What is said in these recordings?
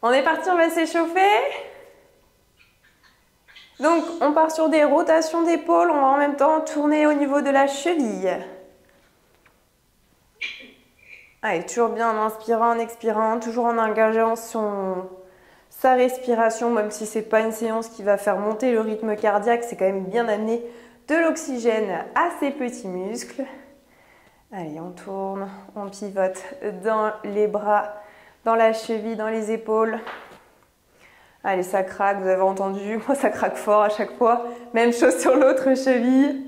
On est parti, on va s'échauffer. Donc, on part sur des rotations d'épaules. On va en même temps tourner au niveau de la cheville. Allez, toujours bien en inspirant, en expirant, toujours en engageant sa respiration, même si ce n'est pas une séance qui va faire monter le rythme cardiaque, c'est quand même bien d'amener de l'oxygène à ces petits muscles. Allez, on tourne, on pivote dans les bras, dans la cheville, dans les épaules. Allez, ça craque, vous avez entendu, moi ça craque fort à chaque fois. Même chose sur l'autre cheville.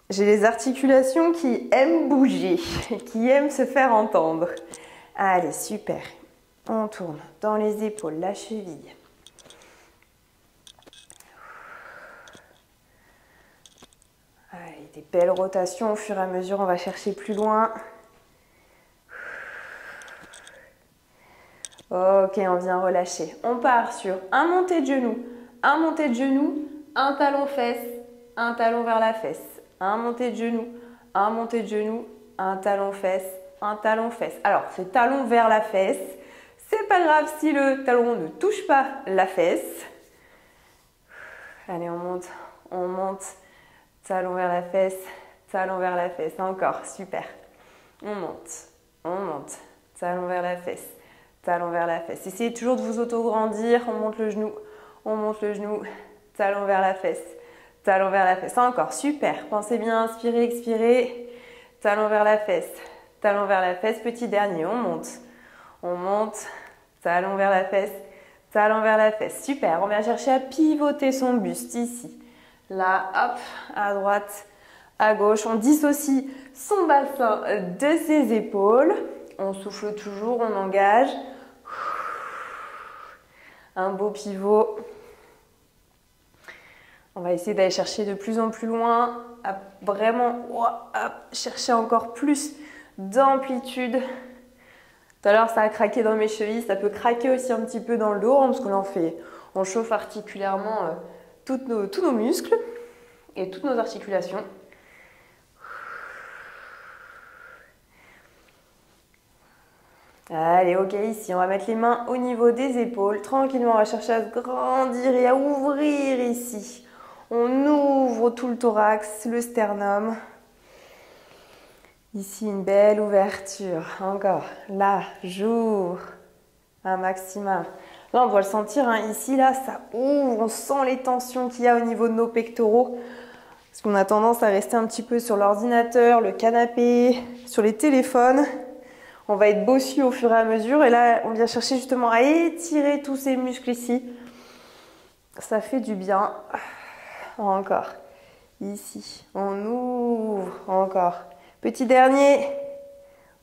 J'ai les articulations qui aiment bouger, qui aiment se faire entendre. Allez, super. On tourne dans les épaules, la cheville. Allez, des belles rotations au fur et à mesure, on va chercher plus loin. Ok, on vient relâcher. On part sur un monté de genou, un talon fesse, un talon vers la fesse. Un monté de genou, un talon fesse, un talon fesse. Alors, c'est talon vers la fesse. C'est pas grave si le talon ne touche pas la fesse. Allez, on monte. Talon vers la fesse, talon vers la fesse. Encore, super. On monte. Talon vers la fesse, talon vers la fesse. Essayez toujours de vous auto-grandir. On monte le genou, talon vers la fesse. Talon vers la fesse. Encore, super. Pensez bien à inspirer, expirer. Talon vers la fesse. Talon vers la fesse. Petit dernier, on monte. Talon vers la fesse. Talon vers la fesse. Super. On vient chercher à pivoter son buste ici. Là, hop, à droite, à gauche. On dissocie son bassin de ses épaules. On souffle toujours, on engage. Un beau pivot. On va essayer d'aller chercher de plus en plus loin, à vraiment chercher encore plus d'amplitude. Tout à l'heure, ça a craqué dans mes chevilles, ça peut craquer aussi un petit peu dans le dos, parce que là, on chauffe particulièrement tous nos muscles et toutes nos articulations. Allez, ok, ici, on va mettre les mains au niveau des épaules. Tranquillement, on va chercher à se grandir et à ouvrir ici. On ouvre tout le thorax, le sternum. Ici, une belle ouverture. Encore. Là, j'ouvre un maximum. Là, on doit le sentir. Hein. Ici, là, ça ouvre. On sent les tensions qu'il y a au niveau de nos pectoraux. Parce qu'on a tendance à rester un petit peu sur l'ordinateur, le canapé, sur les téléphones. On va être bossu au fur et à mesure. Et là, on vient chercher justement à étirer tous ces muscles ici. Ça fait du bien. Encore. Ici. On ouvre. Encore. Petit dernier.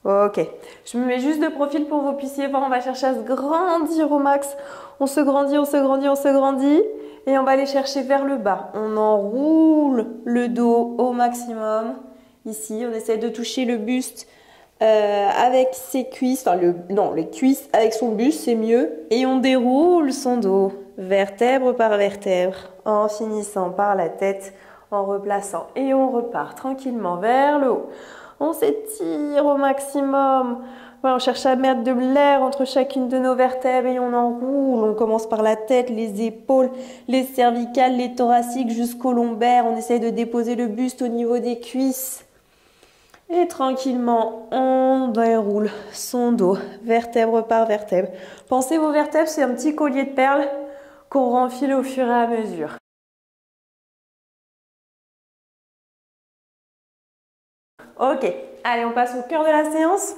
Ok. Je me mets juste de profil pour que vous puissiez voir. On va chercher à se grandir au max. On se grandit, on se grandit, on se grandit. Et on va aller chercher vers le bas. On enroule le dos au maximum. Ici, on essaie de toucher le buste avec ses cuisses. Enfin, les cuisses avec son buste, c'est mieux. Et on déroule son dos, vertèbre par vertèbre, en finissant par la tête, en replaçant. Et on repart tranquillement vers le haut. On s'étire au maximum. Voilà, on cherche à mettre de l'air entre chacune de nos vertèbres et on enroule. On commence par la tête, les épaules, les cervicales, les thoraciques jusqu'au lombaire. On essaye de déposer le buste au niveau des cuisses. Et tranquillement, on déroule son dos, vertèbre par vertèbre. Pensez vos vertèbres, c'est un petit collier de perles qu'on renfile au fur et à mesure. Ok, allez, on passe au cœur de la séance.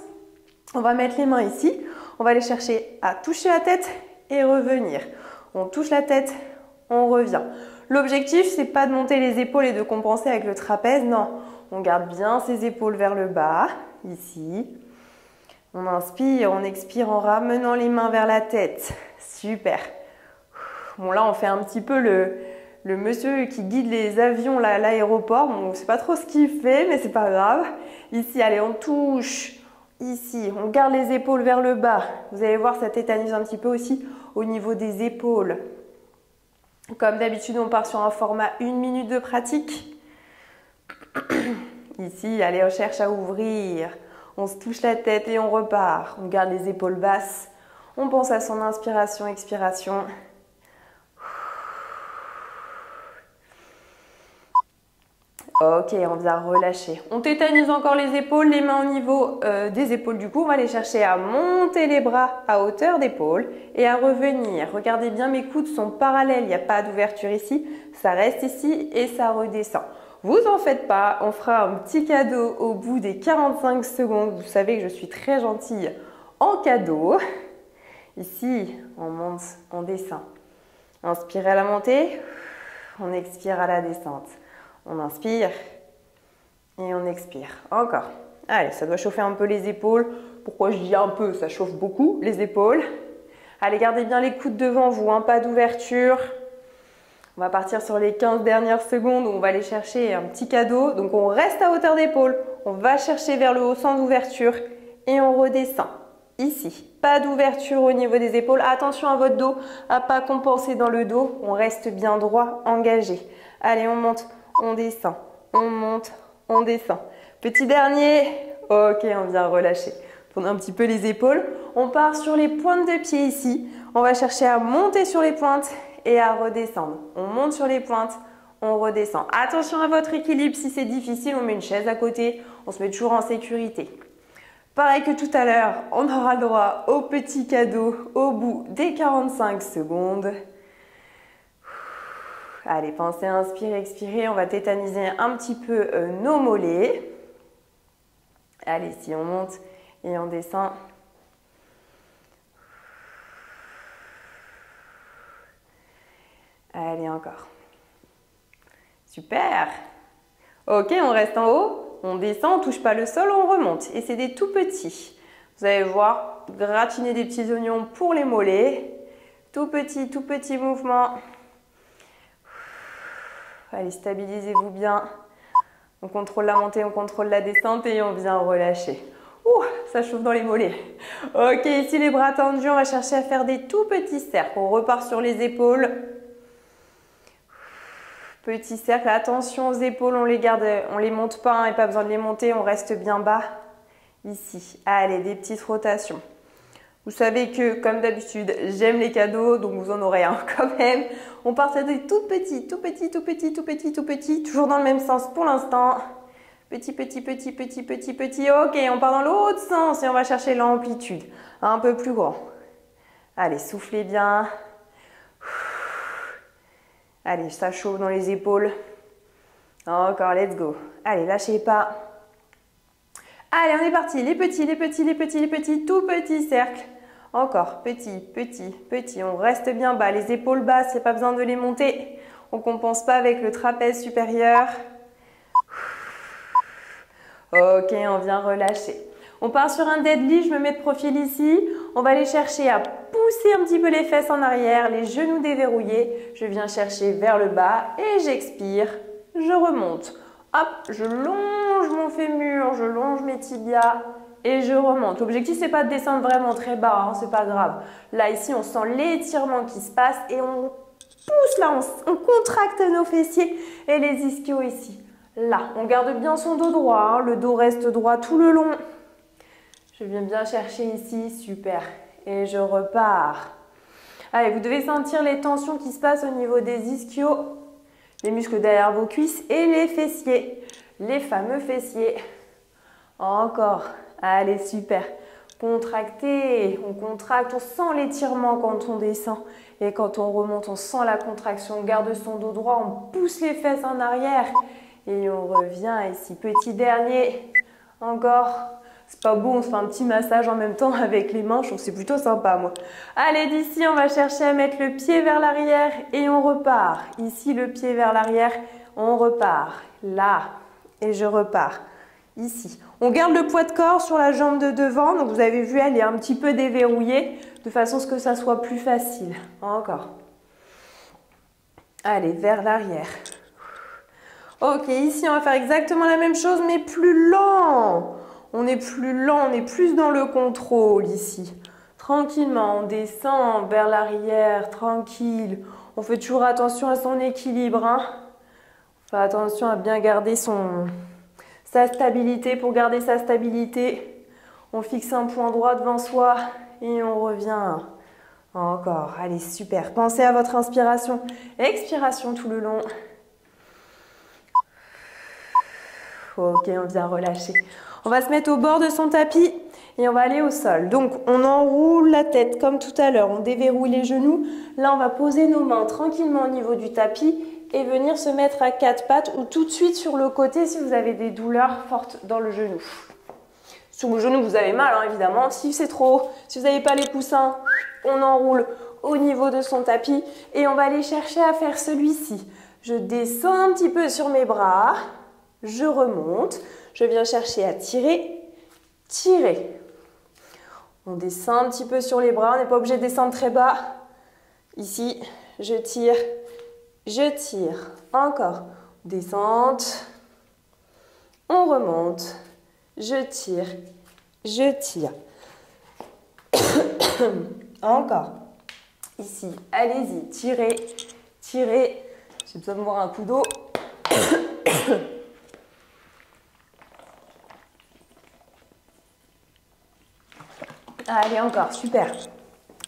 On va mettre les mains ici. On va aller chercher à toucher la tête et revenir. On touche la tête, on revient. L'objectif, c'est pas de monter les épaules et de compenser avec le trapèze, non. On garde bien ses épaules vers le bas, ici. On inspire, on expire en ramenant les mains vers la tête. Super. Bon, là, on fait un petit peu le monsieur qui guide les avions là, à l'aéroport. Bon, on ne sait pas trop ce qu'il fait, mais c'est pas grave. Ici, allez, on touche. Ici, on garde les épaules vers le bas. Vous allez voir, ça tétanise un petit peu aussi au niveau des épaules. Comme d'habitude, on part sur un format 1 minute de pratique. Ici, allez, on cherche à ouvrir. On se touche la tête et on repart. On garde les épaules basses. On pense à son inspiration, expiration. Ok, on vient relâcher. On tétanise encore les épaules, les mains au niveau des épaules du cou. On va aller chercher à monter les bras à hauteur d'épaule et à revenir. Regardez bien, mes coudes sont parallèles, il n'y a pas d'ouverture ici. Ça reste ici et ça redescend. Vous en faites pas, on fera un petit cadeau au bout des 45 secondes. Vous savez que je suis très gentille en cadeau. Ici, on monte, on descend. Inspirez à la montée, on expire à la descente. On inspire et on expire. Encore. Allez, ça doit chauffer un peu les épaules. Pourquoi je dis un peu? Ça chauffe beaucoup les épaules. Allez, gardez bien les coudes devant vous, hein, pas d'ouverture. On va partir sur les 15 dernières secondes où on va aller chercher un petit cadeau. Donc on reste à hauteur d'épaule. On va chercher vers le haut sans ouverture et on redescend. Ici, pas d'ouverture au niveau des épaules. Attention à votre dos, à ne pas compenser dans le dos. On reste bien droit, engagé. Allez, on monte. On descend, on monte, on descend. Petit dernier, ok, on vient relâcher. Tournez un petit peu les épaules. On part sur les pointes de pied ici. On va chercher à monter sur les pointes et à redescendre. On monte sur les pointes, on redescend. Attention à votre équilibre, si c'est difficile, on met une chaise à côté. On se met toujours en sécurité. Pareil que tout à l'heure, on aura le droit au petit cadeau au bout des 45 secondes. Allez, pensez à inspirer, expirer. On va tétaniser un petit peu nos mollets. Allez, si on monte et on descend. Allez, encore. Super. Ok, on reste en haut. On descend, on ne touche pas le sol, on remonte. Et c'est des tout petits. Vous allez voir, gratiner des petits oignons pour les mollets. Tout petit mouvement. Allez, stabilisez-vous bien. On contrôle la montée, on contrôle la descente et on vient relâcher. Ouh, ça chauffe dans les mollets. Ok, ici les bras tendus, on va chercher à faire des tout petits cercles. On repart sur les épaules. Petit cercle, attention aux épaules, on les garde, on les monte pas, et pas besoin de les monter, on reste bien bas. Ici, allez, des petites rotations. Vous savez que, comme d'habitude, j'aime les cadeaux, donc vous en aurez un quand même. On part sur des tout petits, toujours dans le même sens pour l'instant. Petit. Ok, on part dans l'autre sens et on va chercher l'amplitude. Un peu plus grand. Allez, soufflez bien. Allez, ça chauffe dans les épaules. Encore, let's go. Allez, lâchez pas. Allez, on est parti. Les petits, tout petits cercles. Encore, petit. On reste bien bas. Les épaules basses, il n'y a pas besoin de les monter. On ne compense pas avec le trapèze supérieur. Ok, on vient relâcher. On part sur un deadlift, je me mets de profil ici. On va aller chercher à pousser un petit peu les fesses en arrière, les genoux déverrouillés. Je viens chercher vers le bas et j'expire. Je remonte. Hop, je longe mon fémur, je longe mes tibias et je remonte. L'objectif, c'est pas de descendre vraiment très bas, hein, c'est pas grave. Là, ici, on sent l'étirement qui se passe et on pousse là, on contracte nos fessiers et les ischios ici. Là, on garde bien son dos droit, hein, le dos reste droit tout le long. Je viens bien chercher ici, super. Et je repars. Allez, vous devez sentir les tensions qui se passent au niveau des ischios, les muscles derrière vos cuisses et les fessiers. Les fameux fessiers. Encore. Allez, super. Contractez. On contracte, on sent l'étirement quand on descend. Et quand on remonte, on sent la contraction. On garde son dos droit, on pousse les fesses en arrière. Et on revient ici. Petit dernier. Encore. C'est pas beau, on se fait un petit massage en même temps avec les mains, je trouve que c'est plutôt sympa moi. Allez, d'ici, on va chercher à mettre le pied vers l'arrière et on repart. Ici, le pied vers l'arrière, on repart. Là, et je repars. Ici. On garde le poids de corps sur la jambe de devant, donc vous avez vu, elle est un petit peu déverrouillée, de façon à ce que ça soit plus facile. Encore. Allez, vers l'arrière. Ok, ici, on va faire exactement la même chose, mais plus lent. On est plus lent, on est plus dans le contrôle ici. Tranquillement, on descend vers l'arrière, tranquille. On fait toujours attention à son équilibre. Hein. On fait attention à bien garder sa stabilité. Pour garder sa stabilité, on fixe un point droit devant soi et on revient. Encore, allez, super. Pensez à votre inspiration, expiration tout le long. Ok, on vient relâcher. On va se mettre au bord de son tapis et on va aller au sol. Donc, on enroule la tête comme tout à l'heure. On déverrouille les genoux. Là, on va poser nos mains tranquillement au niveau du tapis et venir se mettre à quatre pattes ou tout de suite sur le côté si vous avez des douleurs fortes dans le genou. Sur le genou, vous avez mal, hein, évidemment. Si c'est trop haut, si vous n'avez pas les coussins, on enroule au niveau de son tapis et on va aller chercher à faire celui-ci. Je descends un petit peu sur mes bras, je remonte, je viens chercher à tirer, tirer. On descend un petit peu sur les bras, on n'est pas obligé de descendre très bas. Ici, je tire, encore. Descente, on remonte, je tire. Encore. Ici, allez-y, tirez. J'ai besoin de boire un coup d'eau. Allez, encore, super.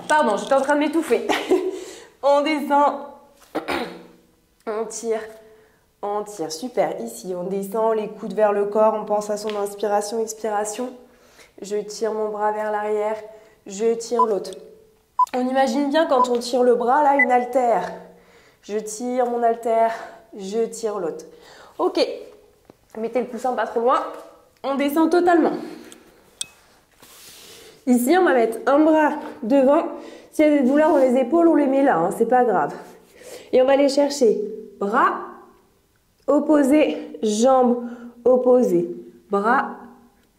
Pardon, j'étais en train de m'étouffer. On descend. On tire, super. Ici, on descend, les coudes vers le corps, on pense à son inspiration, expiration. Je tire mon bras vers l'arrière, je tire l'autre. On imagine bien quand on tire le bras, là, une haltère. Je tire mon haltère, je tire l'autre. Ok, mettez le coussin pas trop loin. On descend totalement. Ici, on va mettre un bras devant. S'il y a des douleurs dans les épaules, on les met là, hein, c'est pas grave. Et on va aller chercher bras opposés, jambes opposées. Bras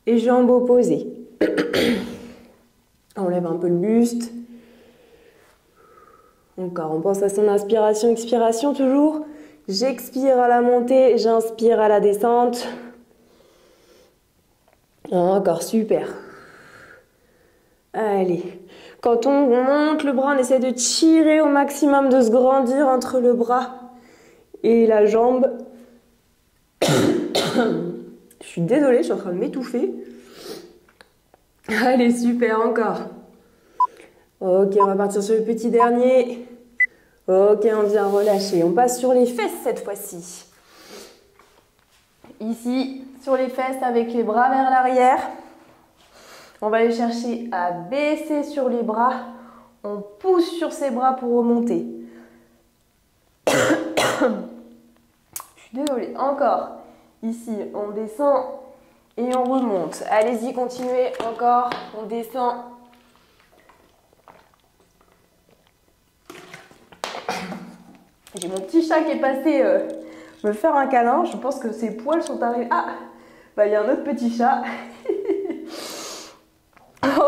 et jambes opposées. On lève un peu le buste. Encore, on pense à son inspiration, expiration toujours. J'expire à la montée, j'inspire à la descente. Encore, super. Allez. Quand on monte le bras, on essaie de tirer au maximum, de se grandir entre le bras et la jambe. Je suis désolée, je suis en train de m'étouffer. Allez, super, encore. Ok, on va partir sur le petit dernier. Ok, on vient relâcher. On passe sur les fesses cette fois-ci. Ici, sur les fesses avec les bras vers l'arrière. On va aller chercher à baisser sur les bras. On pousse sur ses bras pour remonter. Je suis désolée. Encore. Ici, on descend et on remonte. Allez-y, continuez. Encore. On descend. J'ai mon petit chat qui est passé me faire un câlin. Je pense que ses poils sont arrivés. Ah, bah il y a un autre petit chat.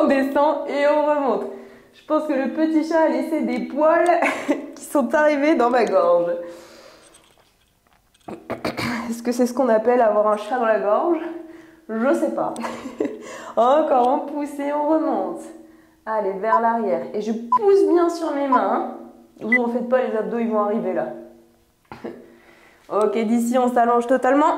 On descend et on remonte. Je pense que le petit chat a laissé des poils qui sont arrivés dans ma gorge. Est-ce que c'est ce qu'on appelle avoir un chat dans la gorge? Je sais pas. Encore, on pousse et on remonte. Allez, vers l'arrière. Et je pousse bien sur mes mains. Vous en faites pas, les abdos, ils vont arriver là. Ok, d'ici, on s'allonge totalement.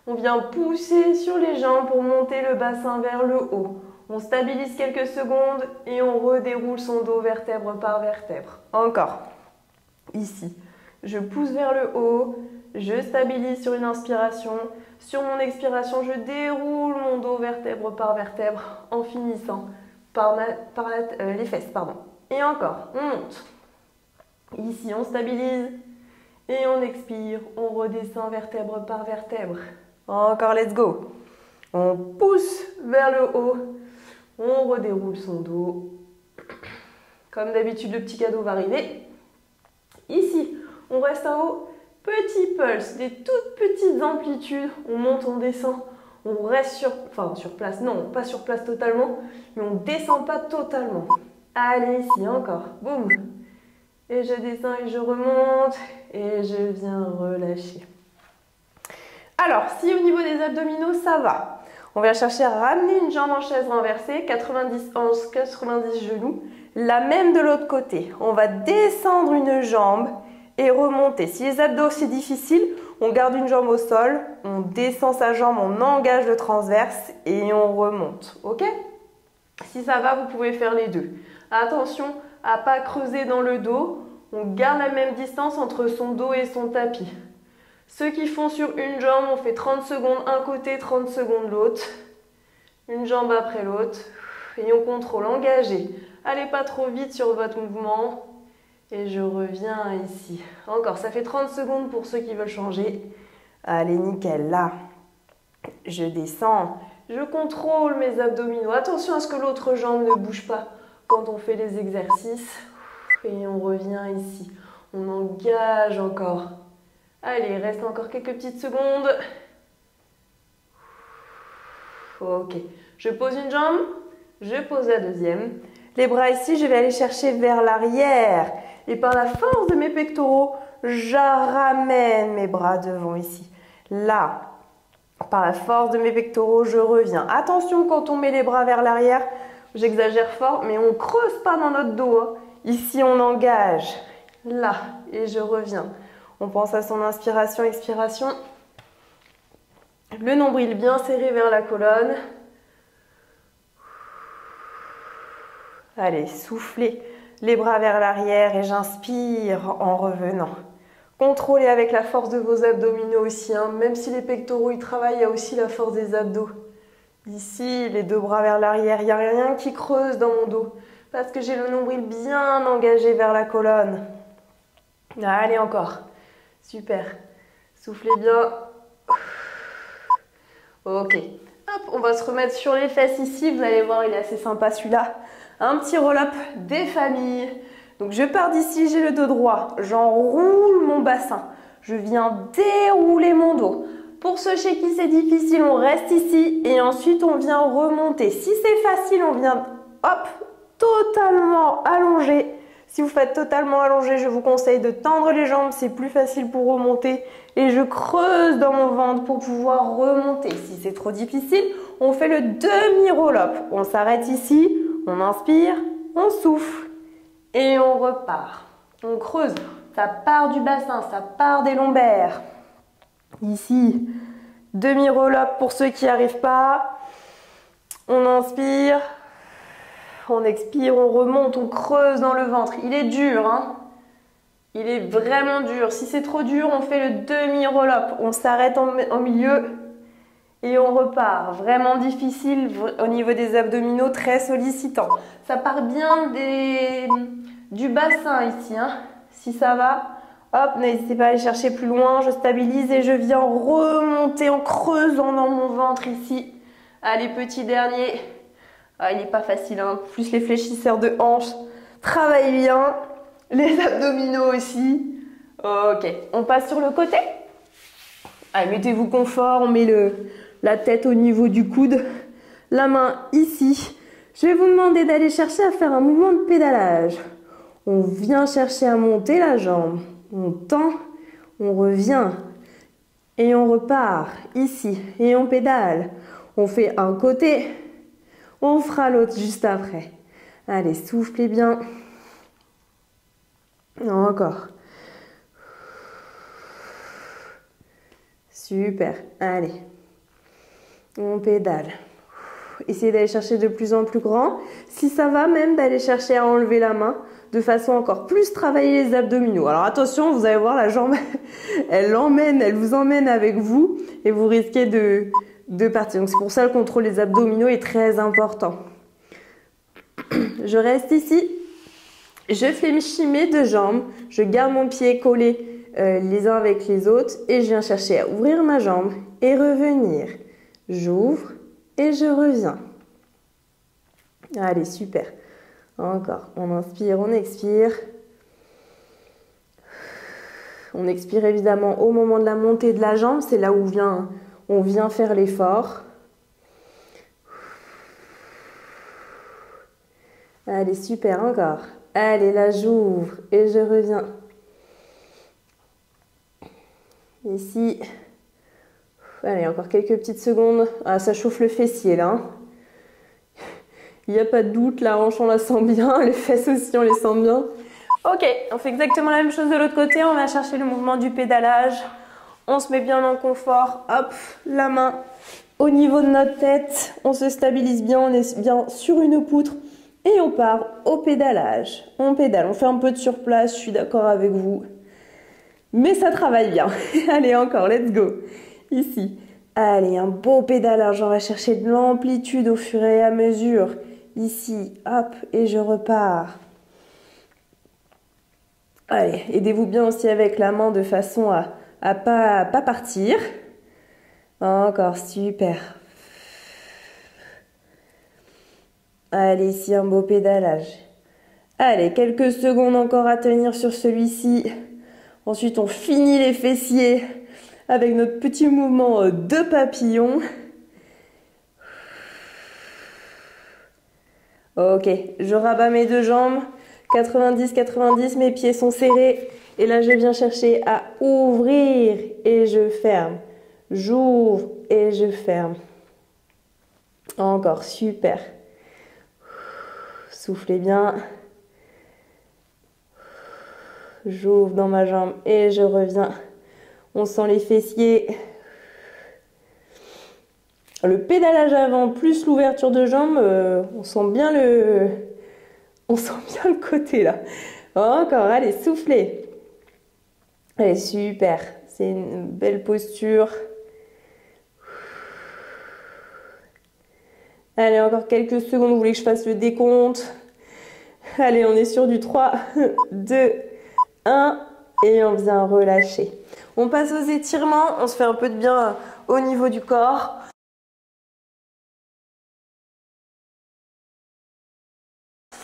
On vient pousser sur les jambes pour monter le bassin vers le haut. On stabilise quelques secondes et on redéroule son dos vertèbre par vertèbre. Encore. Ici. Je pousse vers le haut. Je stabilise sur une inspiration. Sur mon expiration, je déroule mon dos vertèbre par vertèbre en finissant par les fesses. Pardon. Et encore. On monte. Ici, on stabilise. Et on expire. On redescend vertèbre par vertèbre. Encore, let's go. On pousse vers le haut. On redéroule son dos. Comme d'habitude, le petit cadeau va arriver. Ici, on reste en haut. Petit pulse, des toutes petites amplitudes. On monte, on descend. On reste sur place. Non, pas sur place totalement. Mais on ne descend pas totalement. Allez, ici, encore. Boum. Et je descends et je remonte. Et je viens relâcher. Alors, si au niveau des abdominaux, ça va. On va chercher à ramener une jambe en chaise renversée, 90 hanches, 90 genoux. La même de l'autre côté. On va descendre une jambe et remonter. Si les abdos, c'est difficile, on garde une jambe au sol, on descend sa jambe, on engage le transverse et on remonte. Ok? Si ça va, vous pouvez faire les deux. Attention à ne pas creuser dans le dos. On garde la même distance entre son dos et son tapis. Ceux qui font sur une jambe, on fait 30 secondes un côté, 30 secondes l'autre. Une jambe après l'autre. Et on contrôle, engagé. Allez pas trop vite sur votre mouvement. Et je reviens ici. Encore, ça fait 30 secondes pour ceux qui veulent changer. Allez, nickel, là. Je descends. Je contrôle mes abdominaux. Attention à ce que l'autre jambe ne bouge pas quand on fait les exercices. Et on revient ici. On engage encore. Allez, il reste encore quelques petites secondes. Ok. Je pose une jambe. Je pose la deuxième. Les bras ici, je vais aller chercher vers l'arrière. Et par la force de mes pectoraux, je ramène mes bras devant ici. Là, par la force de mes pectoraux, je reviens. Attention quand on met les bras vers l'arrière, j'exagère fort, mais on ne creuse pas dans notre dos. Hein. Ici, on engage. Là, et je reviens. On pense à son inspiration, expiration. Le nombril bien serré vers la colonne. Allez, soufflez les bras vers l'arrière et j'inspire en revenant. Contrôlez avec la force de vos abdominaux aussi. Hein. Même si les pectoraux ils travaillent, il y a aussi la force des abdos. Ici, les deux bras vers l'arrière. Il n'y a rien qui creuse dans mon dos. Parce que j'ai le nombril bien engagé vers la colonne. Allez, encore. Super. Soufflez bien. Ok. Hop, on va se remettre sur les fesses ici. Vous allez voir, il est assez sympa celui-là. Un petit roll-up des familles. Donc je pars d'ici, j'ai le dos droit. J'enroule mon bassin. Je viens dérouler mon dos. Pour ceux chez qui c'est difficile, on reste ici et ensuite on vient remonter. Si c'est facile, on vient hop, totalement allongé. Si vous faites totalement allongé, je vous conseille de tendre les jambes, c'est plus facile pour remonter. Et je creuse dans mon ventre pour pouvoir remonter. Si c'est trop difficile, on fait le demi-roll-up. On s'arrête ici, on inspire, on souffle et on repart. On creuse, ça part du bassin, ça part des lombaires. Ici, demi-roll-up pour ceux qui n'y arrivent pas. On inspire. On expire, on remonte, on creuse dans le ventre. Il est dur, hein? Il est vraiment dur. Si c'est trop dur, on fait le demi-roll-up. On s'arrête en milieu et on repart. Vraiment difficile au niveau des abdominaux, très sollicitant. Ça part bien du bassin ici, hein? Si ça va, hop, n'hésitez pas à aller chercher plus loin. Je stabilise et je viens remonter en creusant dans mon ventre ici. Allez, petit dernier. Ah, il n'est pas facile, hein. Plus les fléchisseurs de hanches. Travaillez bien. Les abdominaux aussi. Ok, on passe sur le côté. Allez, mettez-vous confort. On met la tête au niveau du coude. La main ici. Je vais vous demander d'aller chercher à faire un mouvement de pédalage. On vient chercher à monter la jambe. On tend, on revient. Et on repart ici. Et on pédale. On fait un côté. On fera l'autre juste après. Allez, soufflez bien. Encore. Super. Allez. On pédale. Essayez d'aller chercher de plus en plus grand. Si ça va, même d'aller chercher à enlever la main de façon encore plus travailler les abdominaux. Alors attention, vous allez voir la jambe, elle vous emmène avec vous et vous risquez de partir. Donc c'est pour ça le contrôle des abdominaux est très important. Je reste ici, je fléchis mes deux jambes, je garde mon pied collé les uns avec les autres et je viens chercher à ouvrir ma jambe et revenir. J'ouvre et je reviens. Allez, super. Encore, on inspire, on expire. On expire évidemment au moment de la montée de la jambe, c'est là où on vient faire l'effort. Allez, super, encore. Allez, là, j'ouvre et je reviens. Ici. Allez, encore quelques petites secondes. Ah, ça chauffe le fessier, là. Il n'y a pas de doute, la hanche, on la sent bien. Les fesses aussi, on les sent bien. Ok, on fait exactement la même chose de l'autre côté. On va chercher le mouvement du pédalage. On se met bien en confort. Hop, la main au niveau de notre tête, on se stabilise bien, on est bien sur une poutre et on part au pédalage. On pédale, on fait un peu de surplace, je suis d'accord avec vous. Mais ça travaille bien. Allez, encore, let's go. Ici. Allez, un beau pédalage, on va chercher de l'amplitude au fur et à mesure. Ici, hop, et je repars. Allez, aidez-vous bien aussi avec la main de façon à pas partir. Encore, super. Allez, ici, un beau pédalage. Allez, quelques secondes encore à tenir sur celui-ci. Ensuite, on finit les fessiers avec notre petit mouvement de papillon. Ok, je rabats mes deux jambes. 90-90, mes pieds sont serrés. Et là, je viens chercher à ouvrir et je ferme. J'ouvre et je ferme. Encore, super. Soufflez bien. J'ouvre dans ma jambe et je reviens. On sent les fessiers. Le pédalage avant plus l'ouverture de jambes, on sent bien le côté là. Encore, allez, soufflez. Allez, super. C'est une belle posture. Allez, encore quelques secondes. Vous voulez que je fasse le décompte? Allez, on est sur du 3, 2, 1 et on vient relâcher. On passe aux étirements. On se fait un peu de bien au niveau du corps.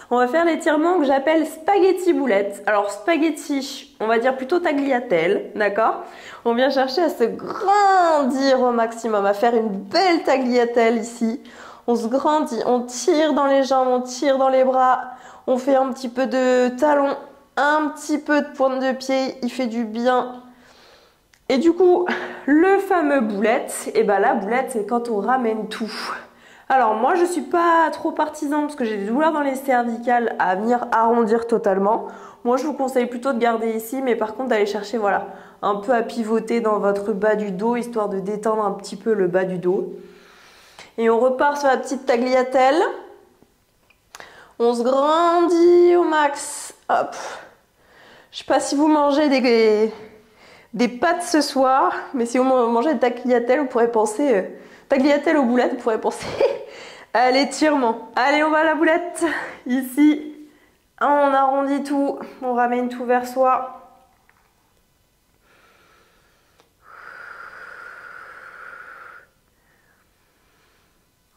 On va faire l'étirement que j'appelle spaghetti boulette. Alors spaghetti, on va dire plutôt tagliatelle, d'accord? On vient chercher à se grandir au maximum, à faire une belle tagliatelle ici. On se grandit, on tire dans les jambes, on tire dans les bras, on fait un petit peu de talon, un petit peu de pointe de pied, il fait du bien. Et du coup, le fameux boulette, et ben la boulette, c'est quand on ramène tout. Alors moi je suis pas trop partisan parce que j'ai des douleurs dans les cervicales à venir arrondir totalement. Moi je vous conseille plutôt de garder ici, mais par contre d'aller chercher voilà un peu à pivoter dans votre bas du dos histoire de détendre un petit peu le bas du dos. Et on repart sur la petite tagliatelle. On se grandit au max. Hop. Je sais pas si vous mangez des pâtes ce soir, mais si vous mangez des tagliatelles, vous pourrez penser tagliatelle aux boulettes, vous pourrez penser à l'étirement. Allez, on va à la boulette. Ici, on arrondit tout, on ramène tout vers soi.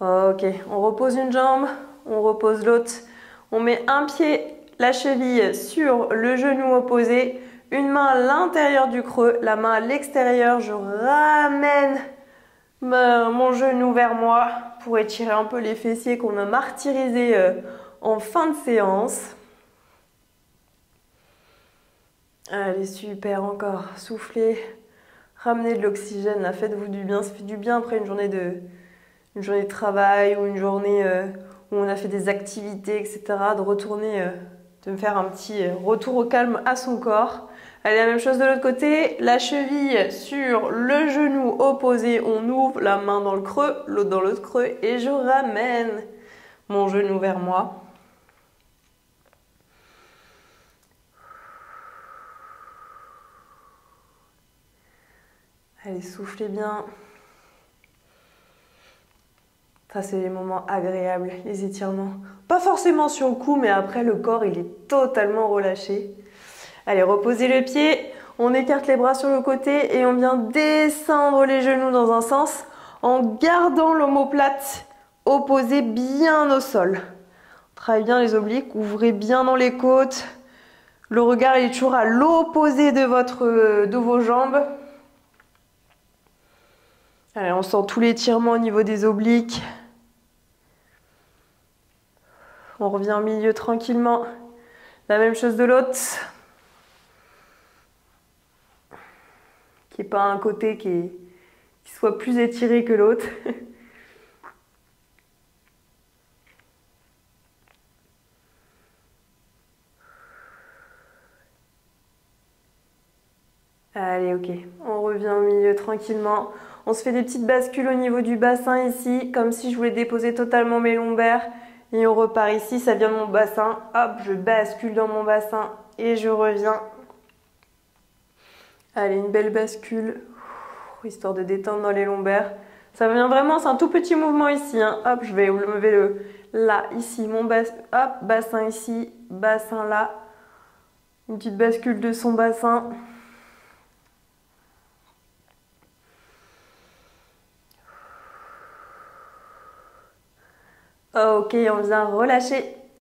Ok, on repose une jambe, on repose l'autre. On met un pied, la cheville sur le genou opposé, une main à l'intérieur du creux, la main à l'extérieur. Je ramène mon genou vers moi pour étirer un peu les fessiers qu'on a martyrisés en fin de séance. Allez, super, encore. Soufflez, ramenez de l'oxygène, là, faites-vous du bien. Ça fait du bien après une journée de travail ou une journée où on a fait des activités, etc. De retourner, de me faire un petit retour au calme à son corps. Allez, la même chose de l'autre côté, la cheville sur le genou opposé, on ouvre la main dans le creux, l'autre dans l'autre creux et je ramène mon genou vers moi. Allez, soufflez bien. Ça, c'est les moments agréables, les étirements. Pas forcément sur le cou, mais après, le corps, il est totalement relâché. Allez, reposez le pied. On écarte les bras sur le côté et on vient descendre les genoux dans un sens en gardant l'omoplate opposée bien au sol. Travaillez bien les obliques, ouvrez bien dans les côtes. Le regard est toujours à l'opposé de vos jambes. Allez, on sent tout l'étirement au niveau des obliques. On revient au milieu tranquillement. La même chose de l'autre. Qu'il n'y ait pas un côté qui soit plus étiré que l'autre. Allez, ok. On revient au milieu tranquillement. On se fait des petites bascules au niveau du bassin ici, comme si je voulais déposer totalement mes lombaires. Et on repart ici, ça vient de mon bassin. Hop, je bascule dans mon bassin et je reviens. Allez, une belle bascule, histoire de détendre dans les lombaires. Ça vient vraiment, c'est un tout petit mouvement ici. Hein. Hop, je vais lever là, ici, mon bassin. Hop, bassin ici, bassin là. Une petite bascule de son bassin. Ok, on vient relâcher